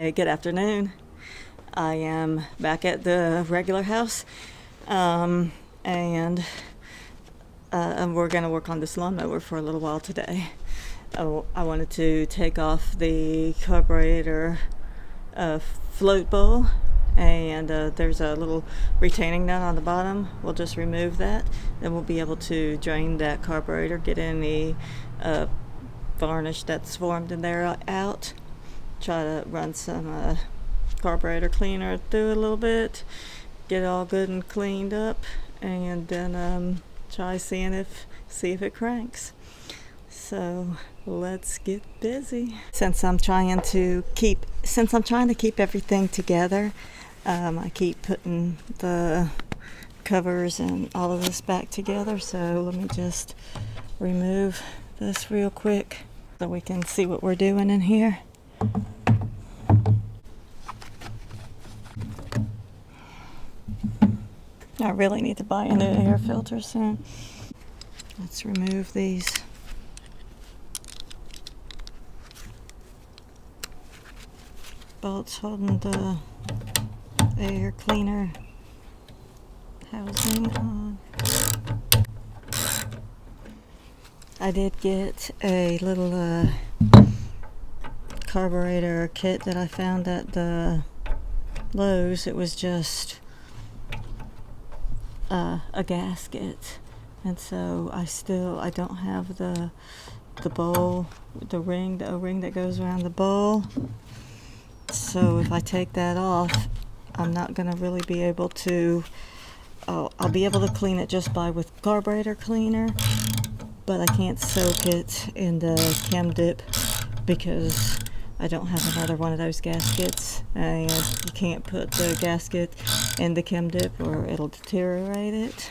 Hey, good afternoon. I am back at the regular house, and we're going to work on this lawnmower for a little while today. I wanted to take off the carburetor float bowl, and there's a little retaining nut on the bottom. We'll just remove that, then we'll be able to drain that carburetor, get any varnish that's formed in there out. Try to run some carburetor cleaner through it a little bit, get it all good and cleaned up, and then try see if it cranks. So let's get busy. Since I'm trying to keep everything together, I keep putting the covers and all of this back together. So let me just remove this real quick so we can see what we're doing in here. I really need to buy a new air filter soon. Let's remove these bolts holding the air cleaner housing on. I did get a little carburetor kit that I found at the Lowe's. It was just a gasket, and so I don't have the bowl, the O-ring that goes around the bowl. So if I take that off, I'm not going to really be able to. I'll be able to clean it just with carburetor cleaner, but I can't soak it in the chem dip because I don't have another one of those gaskets, and you can't put the gasket in the chem dip or it'll deteriorate it.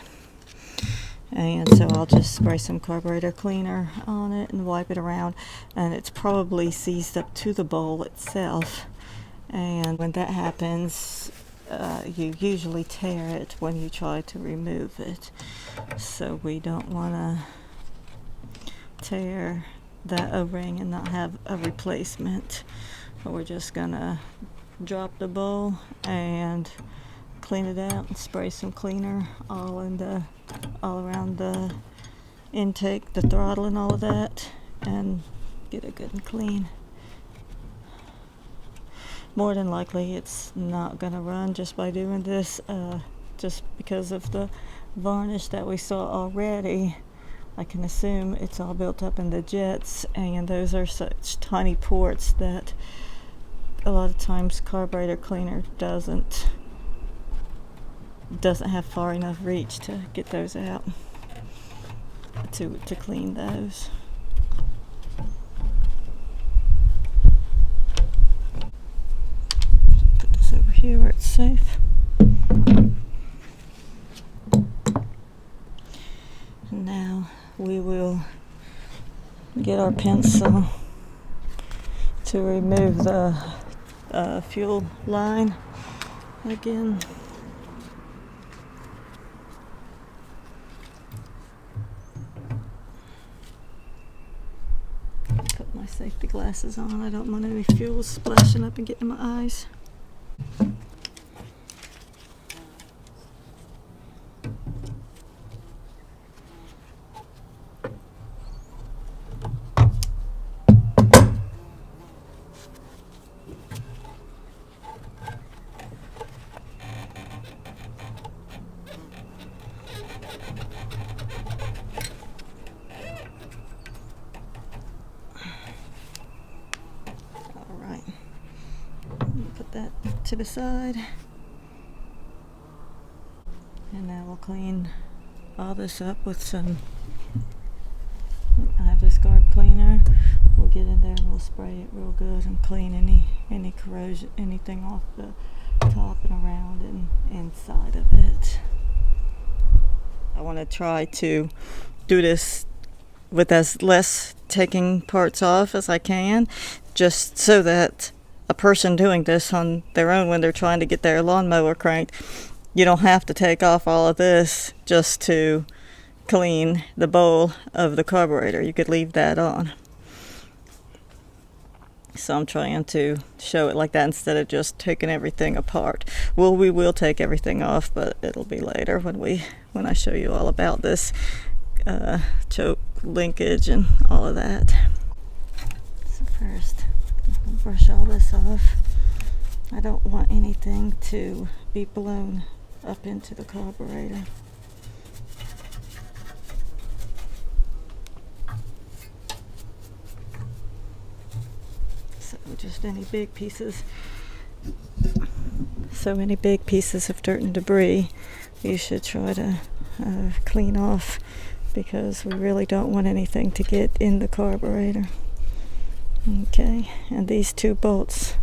And so I'll just spray some carburetor cleaner on it and wipe it around, and it's probably seized up to the bowl itself. And when that happens, you usually tear it when you try to remove it. So we don't want to tear that O-ring and not have a replacement. But we're just gonna drop the bowl and clean it out and spray some cleaner all around the intake, the throttle and all of that, and get it good and clean. More than likely it's not gonna run just by doing this, just because of the varnish that we saw already. I can assume it's all built up in the jets, and those are such tiny ports that a lot of times carburetor cleaner doesn't have far enough reach to get those out to clean those. Put this over here where it's safe. Now we will get our pencil to remove the fuel line again. Put my safety glasses on. I don't want any fuel splashing up and getting in my eyes. Put that to the side, and now we'll clean all this up with some. I have this carb cleaner. We'll get in there and we'll spray it real good and clean any corrosion, anything off the top and around and inside of it. I want to try to do this with as less taking parts off as I can, just so that a person doing this on their own when they're trying to get their lawnmower cranked, you don't have to take off all of this just to clean the bowl of the carburetor. You could leave that on. So I'm trying to show it like that instead of just taking everything apart. Well, we will take everything off, but it'll be later when I show you all about this choke linkage and all of that. So first, I'll brush all this off. I don't want anything to be blown up into the carburetor. So just any big pieces. So any big pieces of dirt and debris you should try to clean off, because we really don't want anything to get in the carburetor. Okay, and these two bolts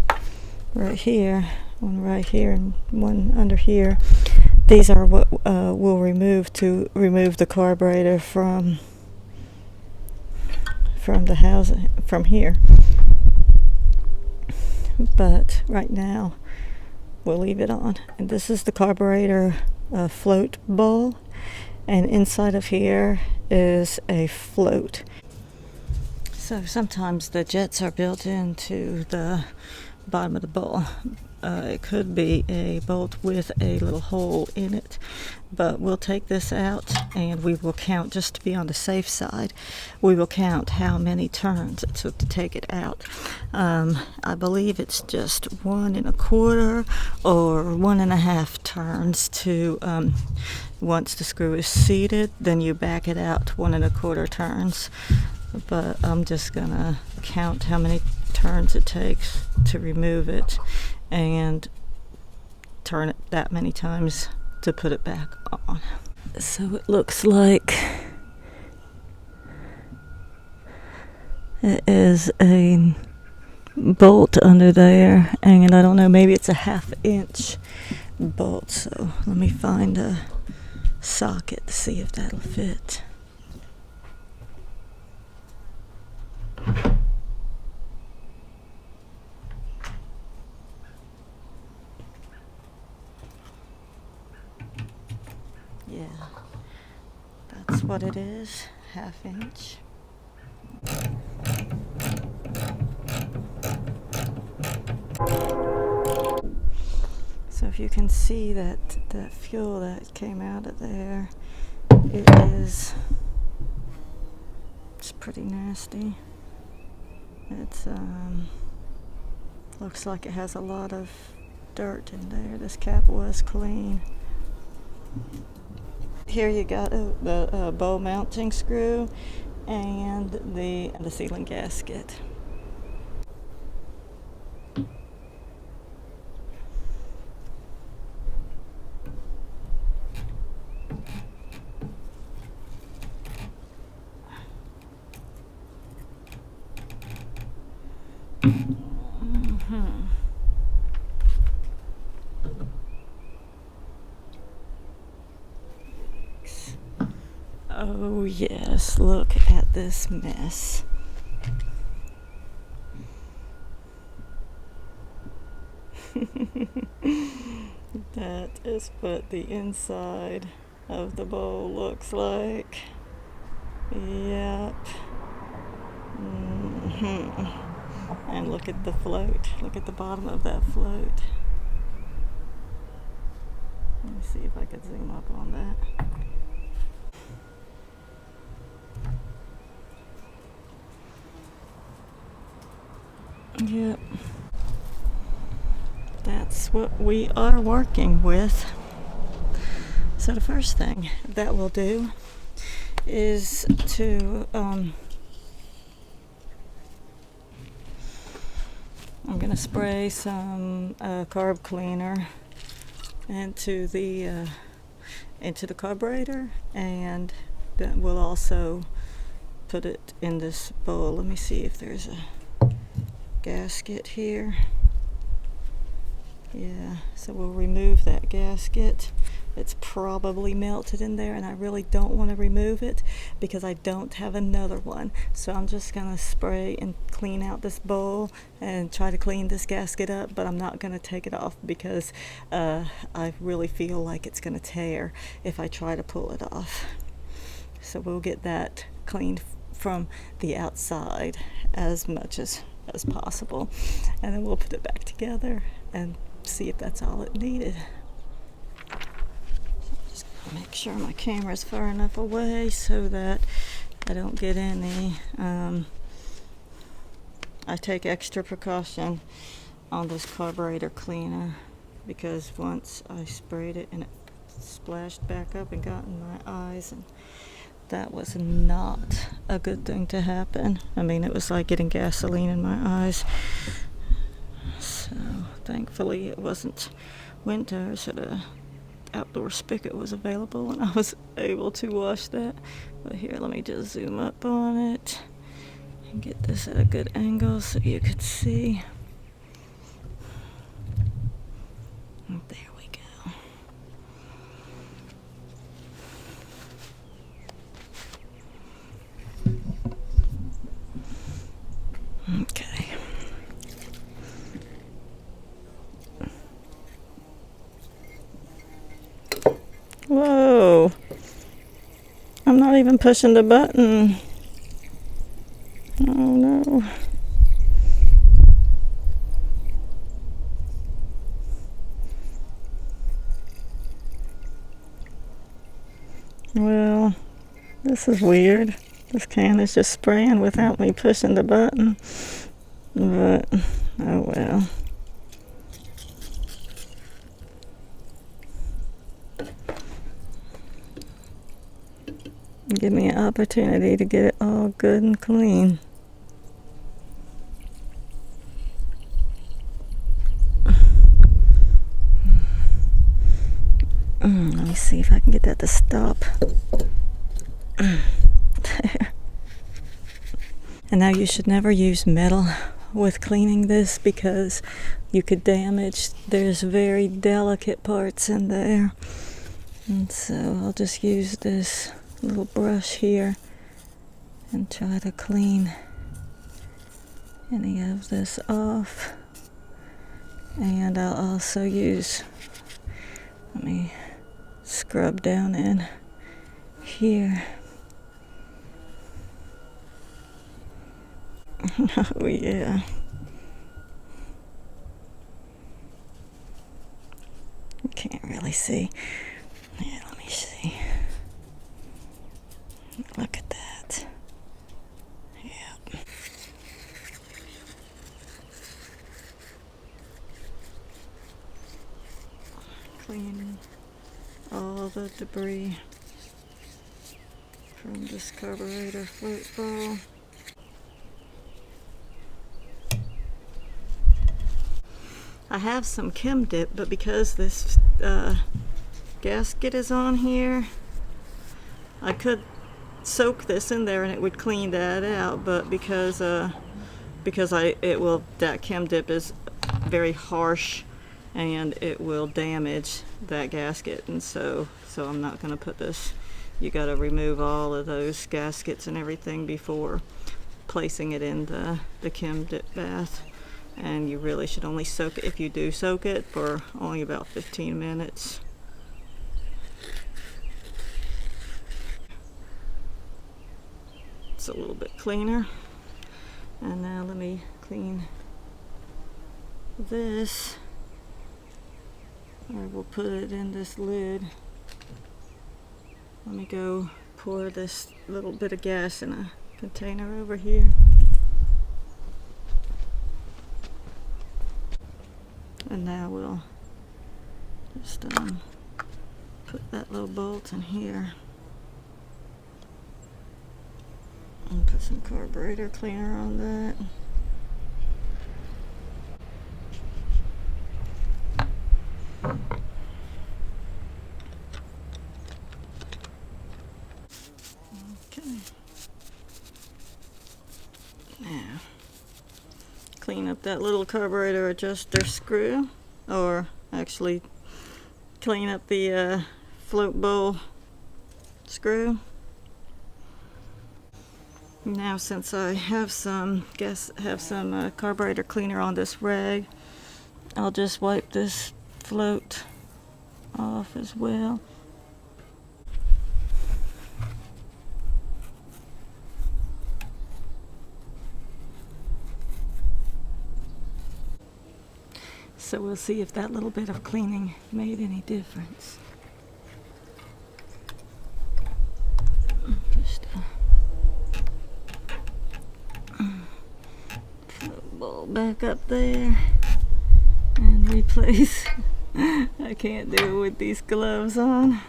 right here, one right here and one under here, these are what we'll remove to remove the carburetor from the housing from here. But right now we'll leave it on. And this is the carburetor float bowl, and inside of here is a float. So sometimes the jets are built into the bottom of the bowl. It could be a bolt with a little hole in it, but we'll take this out and we will count, just to be on the safe side. We will count how many turns it took to take it out. I believe it's just 1 1/4 or 1 1/2 turns to once the screw is seated, then you back it out 1 1/4 turns. But I'm just gonna count how many turns it takes to remove it and turn it that many times to put it back on. So it looks like it is a bolt under there, and I don't know, maybe it's a 1/2 inch bolt. So let me find a socket to see if that'll fit. Yeah, that's what it is, 1/2 inch. So if you can see that fuel that came out of there, it's pretty nasty. It's looks like it has a lot of dirt in there. This cap was clean. Here you got the bowl mounting screw and the sealing gasket. Oh yes, look at this mess. That is what the inside of the bowl looks like. Yep. And look at the float. Look at the bottom of that float. Let me see if I can zoom up on that. Yep. That's what we are working with. So the first thing that we'll do is to I'm going to spray some carb cleaner into the carburetor, and then we'll also put it in this bowl. Let me see if there's a gasket here. Yeah, so we'll remove that gasket. It's probably melted in there, and I really don't want to remove it because I don't have another one. So I'm just gonna spray and clean out this bowl and try to clean this gasket up, but I'm not gonna take it off because I really feel like it's gonna tear if I try to pull it off. So we'll get that cleaned from the outside as much as as possible, and then we'll put it back together and see if that's all it needed. Just make sure my camera's far enough away so that I don't get any. I take extra precaution on this carburetor cleaner because once I sprayed it and it splashed back up and got in my eyes, and that was not a good thing to happen. I mean, it was like getting gasoline in my eyes. So thankfully it wasn't winter, so the outdoor spigot was available and I was able to wash that. But here, let me just zoom up on it and get this at a good angle so you could see. There we go. Okay. Whoa. I'm not even pushing the button. Oh no. Well, this is weird. This can is just spraying without me pushing the button. But, oh well. Give me an opportunity to get it all good and clean. Let me see if I can get that to stop. There. And now you should never use metal with cleaning this because you could damage. There's very delicate parts in there. And so I'll just use this little brush here and try to clean any of this off. And I'll also use, let me scrub down in here. Oh yeah. You can't really see. Yeah, let me see. Look at that. Yeah. Clean all the debris from this carburetor float ball. I have some Chem Dip, but because this gasket is on here, I could soak this in there and it would clean that out, but because that Chem Dip is very harsh and it will damage that gasket, and so I'm not going to put this. You got to remove all of those gaskets and everything before placing it in the Chem Dip bath. And you really should only soak it, if you do soak it, for only about 15 minutes. It's a little bit cleaner. And now let me clean this. I will put it in this lid. Let me go pour this little bit of gas in a container over here. And now we'll just put that little bolt in here and put some carburetor cleaner on that. Okay. Now, clean up that little carburetor adjuster screw, or actually clean up the float bowl screw. Now, since I have some carburetor cleaner on this rag, I'll just wipe this float off as well. So we'll see if that little bit of cleaning made any difference. Just put the bowl back up there and replace. I can't do it with these gloves on.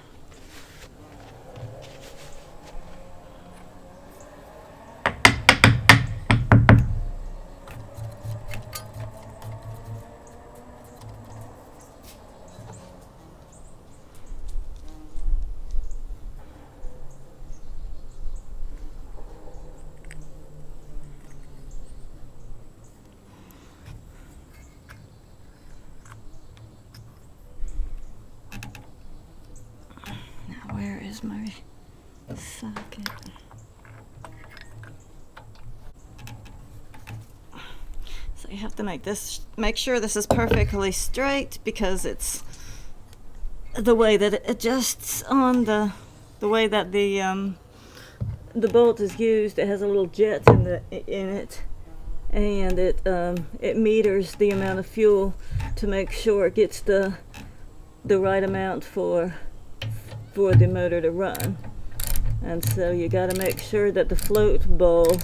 Where is my socket? So you have to make sure this is perfectly straight, because it's the way that it adjusts on the way that the bolt is used. It has a little jet in it, and it meters the amount of fuel to make sure it gets the right amount for the motor to run. And so you got to make sure that the float bowl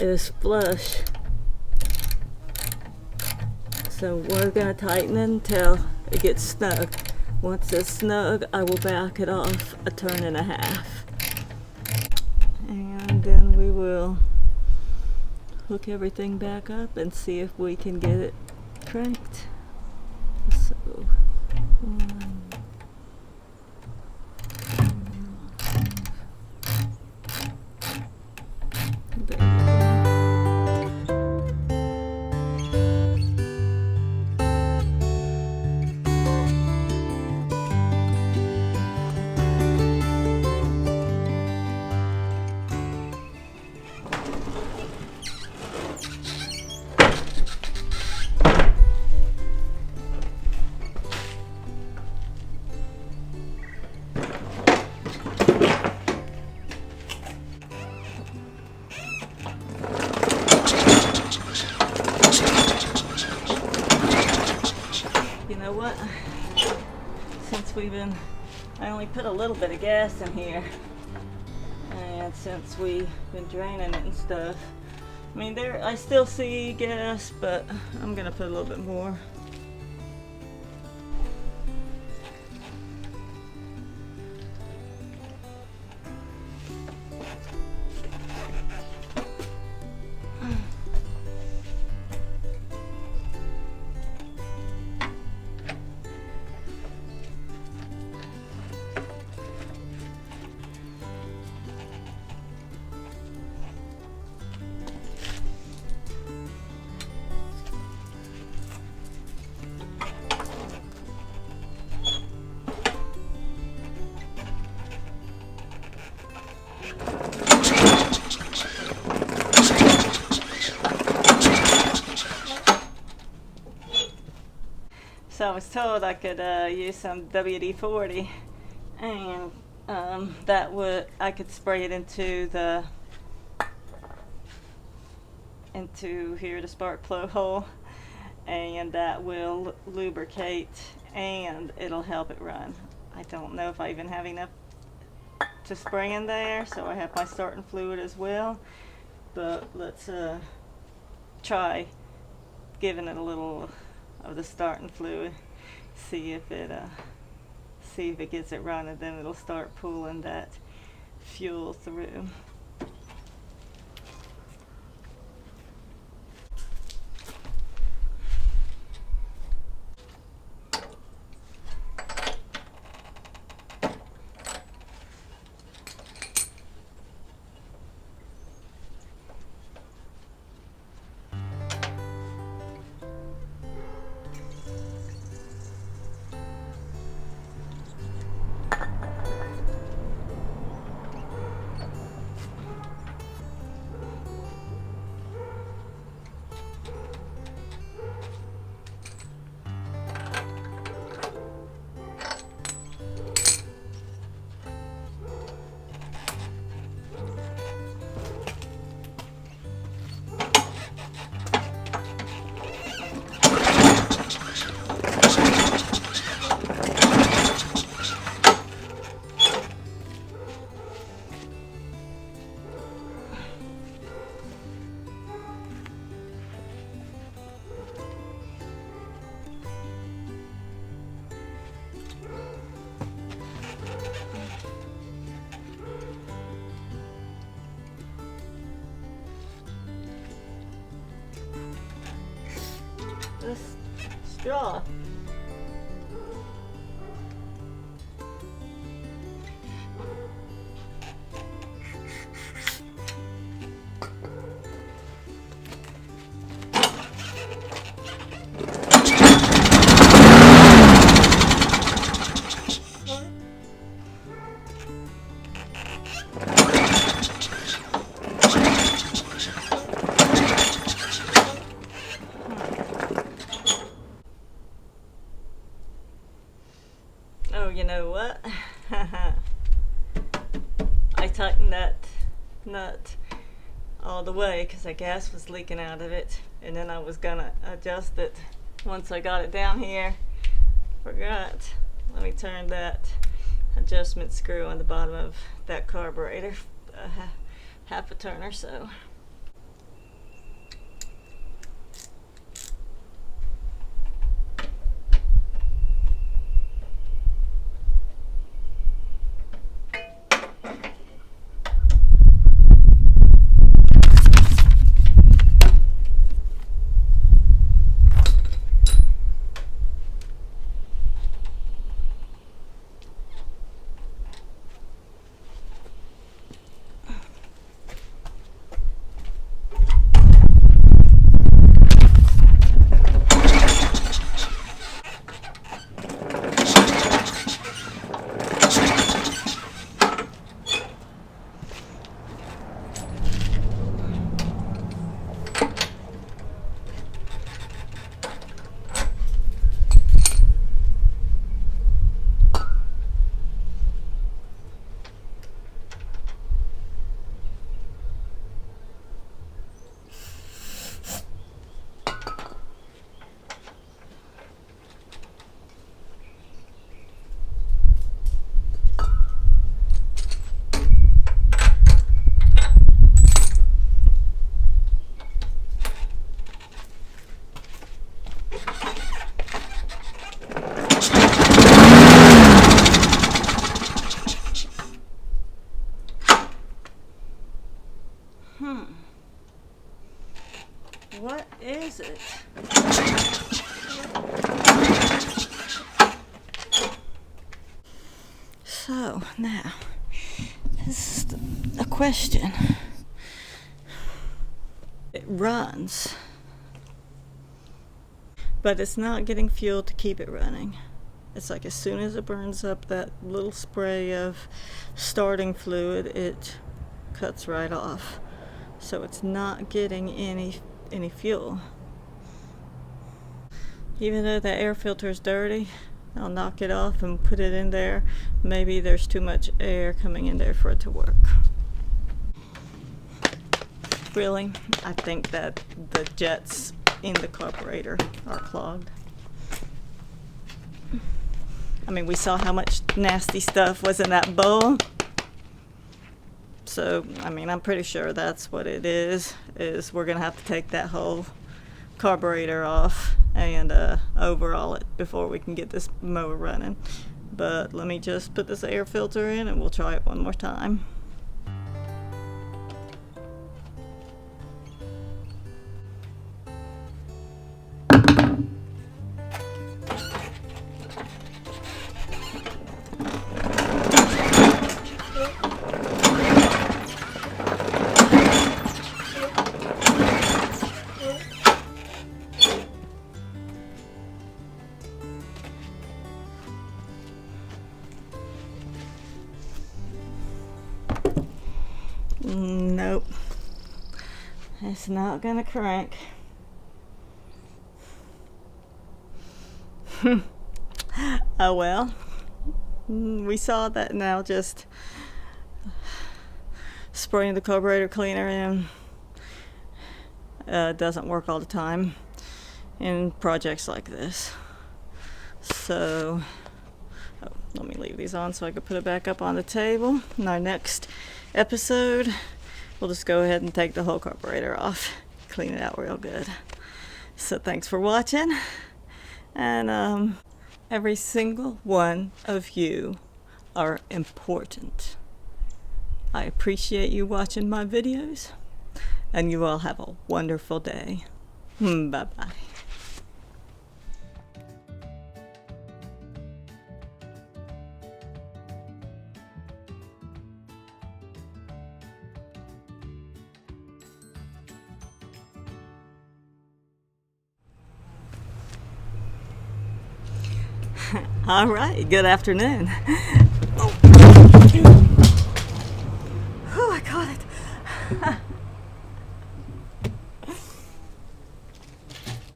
is flush. So we're going to tighten it until it gets snug. Once it's snug, I will back it off a turn and a half. And then we will hook everything back up and see if we can get it cranked. So, there you go. You know what? Since I only put a little bit of gas in here, and since we've been draining it and stuff, I mean, I still see gas, but I'm gonna put a little bit more. So I was told I could use some WD-40, and I could spray it into here, the spark plug hole, and that will lubricate and it'll help it run. I don't know if I even have enough to spray in there, so I have my starting fluid as well, but let's try giving it a little of the starting fluid, see if it gets it running. Then it'll start pulling that fuel through. this straw. Oh, you know what? I tightened that nut all the way because the gas was leaking out of it, and then I was gonna adjust it once I got it down here. Forgot. Let me turn that adjustment screw on the bottom of that carburetor half a turn or so. What is it? So now, this is a question. It runs, but it's not getting fuel to keep it running. It's like as soon as it burns up that little spray of starting fluid, it cuts right off. So it's not getting any fuel. Even though the air filter is dirty, I'll knock it off and put it in there. Maybe there's too much air coming in there for it to work. Really, I think that the jets in the carburetor are clogged. I mean, we saw how much nasty stuff was in that bowl. So, I mean, I'm pretty sure that's what it is we're gonna have to take that whole carburetor off and overhaul it before we can get this mower running. But let me just put this air filter in and we'll try it one more time. Nope, it's not gonna crank. Oh well, we saw that. Now just spraying the carburetor cleaner in doesn't work all the time in projects like this. So let me leave these on so I can put it back up on the table. In our next episode, we'll just go ahead and take the whole carburetor off, clean it out real good. So thanks for watching, and every single one of you are important. I appreciate you watching my videos, and you all have a wonderful day. Bye bye. All right, good afternoon.